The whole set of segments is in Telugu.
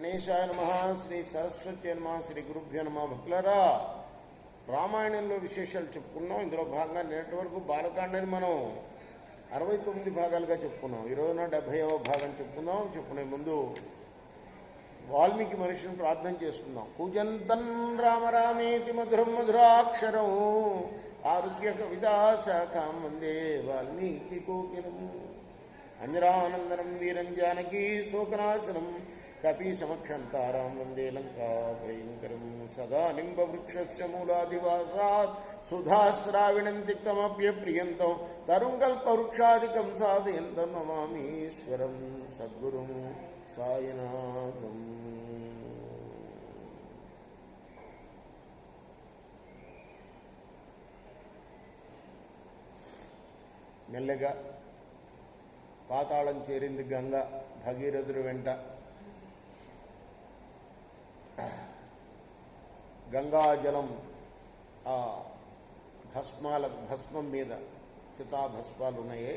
గణేశాయ నమః. శ్రీ సరస్వతి నమః. శ్రీ గురుభ్యో నమః. భక్తులారా, రామాయణంలో విశేషాలు చెప్పుకున్నాం. ఇందులో భాగంగా నేటి వరకు బాలకాండని మనం 69 భాగాలుగా చెప్పుకున్నాం. ఈ రోజున 70వ భాగం చెప్పుకుందాం. చెప్పుకునే ముందు వాల్మీకి మనిషిని ప్రార్థన చేసుకుందాం. కూజంతం రామ రామేతి మధురం మధురాక్షరం ఆరుహ్య కవితా శాఖాం వందే వాల్మీకి కోకిలం. అంజరానందనం వీరం జానకీ శోకనాశనం కపీ సమక్షం తారాం వందే లంకా భయంకరం. సదా నింబవృక్షస్య మూలాదివాసాత్ సుధాశ్రావిణం తిక్తమప్యప్రియంతం తరుం కల్పవృక్షాదికం సాధయంతం నమామీశ్వరం సద్గురుం సాయినాథం. మెల్లగా పాతాళం చేరింది గంగ భగీరథుడి వెంట. గంగాజలం ఆ భస్మం మీద చితాభస్మాలు ఉన్నాయే,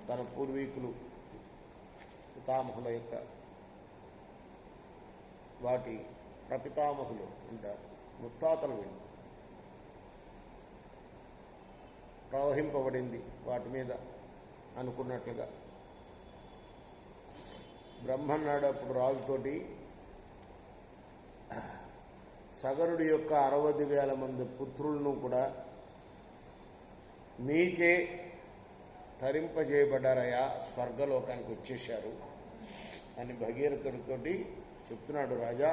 తన పూర్వీకులు పితామహుల యొక్క వాటి ప్రపితామహులు ఉంటారు, ముత్తాతలు వీళ్ళు. ప్రవహింపబడింది వాటి మీద అనుకున్నట్లుగా. బ్రహ్మన్నాడు అప్పుడు రాజుతోటి, సగరుడి యొక్క 60,000 మంది పుత్రులను కూడా మీచే తరింపజేయబడ్డారయా, స్వర్గలోకానికి వచ్చేశారు అని భగీరథుడితోటి చెప్తున్నాడు. రాజా,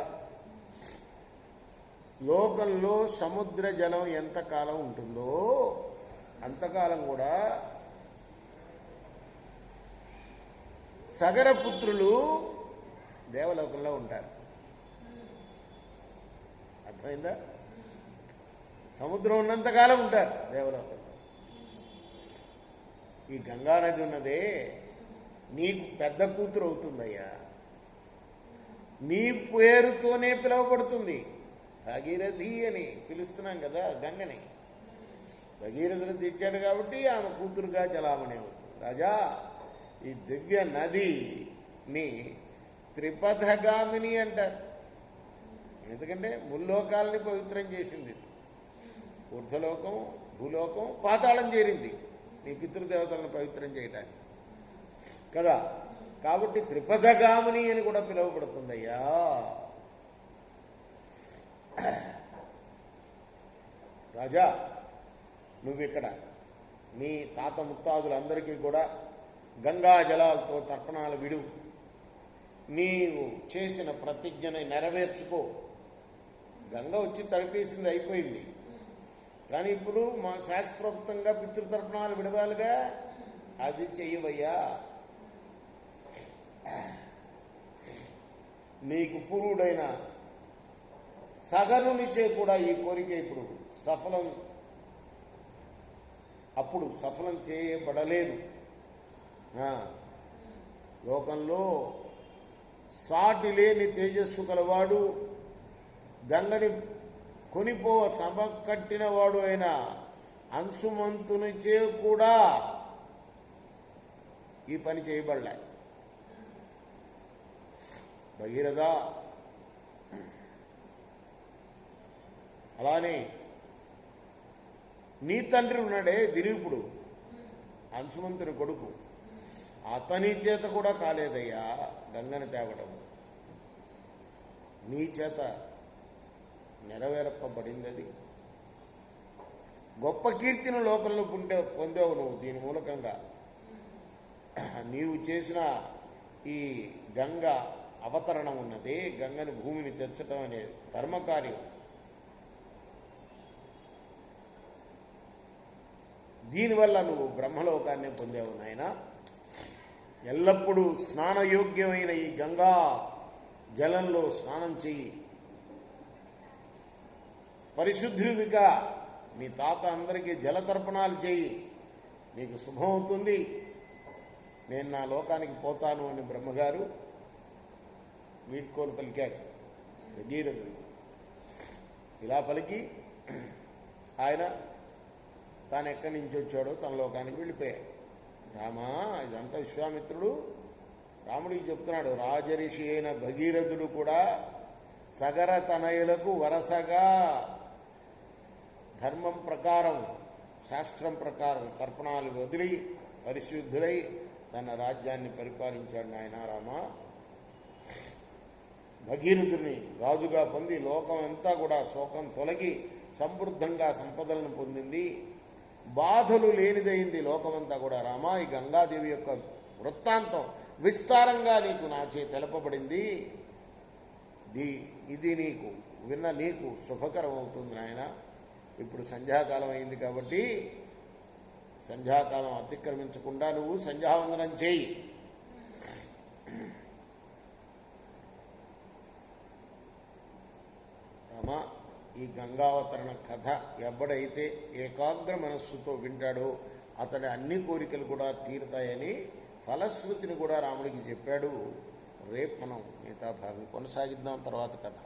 లోకంలో సముద్ర జలం ఎంతకాలం ఉంటుందో అంతకాలం కూడా సగరపుత్రులు దేవలోకంలో ఉంటారు. అర్థమైందా? సముద్రం ఉన్నంతకాలం ఉంటారు దేవలోకంలో. ఈ గంగానది ఉన్నదే నీకు పెద్ద కూతురు అవుతుందయ్యా. నీ పేరుతోనే పిలువబడుతుంది. భాగీరథి అని పిలుస్తున్నాం కదా గంగని. భగీరథులు తెచ్చాడు కాబట్టి ఆమె కూతురుగా చలామణి అవుతుంది. రాజా, ఈ దివ్య నదిని త్రిపథగామిని అంటారు. ఎందుకంటే ముల్లోకాలని పవిత్రం చేసింది. ఊర్ధ్వలోకం, భూలోకం, పాతాళం చేరింది నీ పితృదేవతలను పవిత్రం చేయడానికి కదా. కాబట్టి త్రిపథగామిని అని కూడా పిలువబడుతుందయ్యా. రాజా, నువ్విక్కడ నీ తాత ముత్తాదులందరికీ కూడా గంగా జలాలతో తర్పణాలు విడు. నీవు చేసిన ప్రతిజ్ఞని నెరవేర్చుకో. గంగ వచ్చి తడిపేసింది, అయిపోయింది. కానీ ఇప్పుడు మా శాస్త్రోక్తంగా పితృతర్పణాలు విడవాలిగా, అది చెయ్యవయ్యా. నీకు పూర్వుడైన సగరునిచే కూడా ఈ కోరిక ఇప్పుడు సఫలం చేయబడలేదు. లోకంలో సాటి లేని తేజస్సు గలవాడు, గంగని కొనిపోవ సమకట్టినవాడు అయిన అంశుమంతునిచే కూడా ఈ పని చేయబడలే. భగీరథ, అలానే నీ తండ్రి ఉన్నాడే దిలీపుడు, అంశుమంతుని కొడుకు, అతని చేత కూడా కాలేదయ్యా గంగని తేవడం. నీ చేత నెరవేర్పబడింది. అది గొప్ప కీర్తిని లోకంలో పొందావు నువ్వు. దీని మూలకంగా నీవు చేసిన ఈ గంగ అవతరణం ఉన్నది, గంగని భూమిని తెచ్చటం అనే ధర్మకార్యం. దీనివల్ల నువ్వు బ్రహ్మలోకాన్ని పొందావు నాయన. ఎల్లప్పుడూ స్నానయోగ్యమైన ఈ గంగా జలంలో స్నానం చెయ్యి. పరిశుద్ధుడిగా మీ తాత అందరికీ జలతర్పణాలు చెయ్యి. నీకు శుభం అవుతుంది. నేను నా లోకానికి పోతాను అని బ్రహ్మగారు వీడ్కోలు పలికాడు భగీరథుడు. ఇలా పలికి ఆయన తాను ఎక్కడి నుంచి వచ్చాడో తన లోకానికి వెళ్ళిపోయాడు. రామా, ఇదంతా విశ్వామిత్రుడు రాముడికి చెప్తున్నాడు, రాజరిషి అయిన భగీరథుడు కూడా సగర తనయులకు వరసగా ధర్మం ప్రకారం, శాస్త్రం ప్రకారం తర్పణాలు వదిలి పరిశుద్ధులై తన రాజ్యాన్ని పరిపాలించాడు నాయన రామ. భగీరథుని రాజుగా పొంది లోకం అంతా కూడా శోకం తొలగి సమృద్ధంగా సంపదలను పొందింది. బాధలు లేనిదైంది లోకమంతా కూడా రామ. ఈ గంగాదేవి యొక్క వృత్తాంతం విస్తారంగా నీకు నాచే తెలపబడింది. ఇది నీకు విన్న నీకు శుభకరం అవుతుంది నాయన. ఇప్పుడు సంధ్యాకాలం అయింది కాబట్టి సంధ్యాకాలం అతిక్రమించకుండా నువ్వు సంధ్యావందనం చేయి. రామ, ఈ గంగావతరణ కథ ఎవడైతే ఏకాగ్ర మనస్సుతో వింటాడో అతడి అన్ని కోరికలు కూడా తీరుతాయని ఫలశ్రుతిని కూడా రాముడికి చెప్పాడు. రేపు మనం మిగతా భాగం కొనసాగిద్దాం తర్వాత కథ.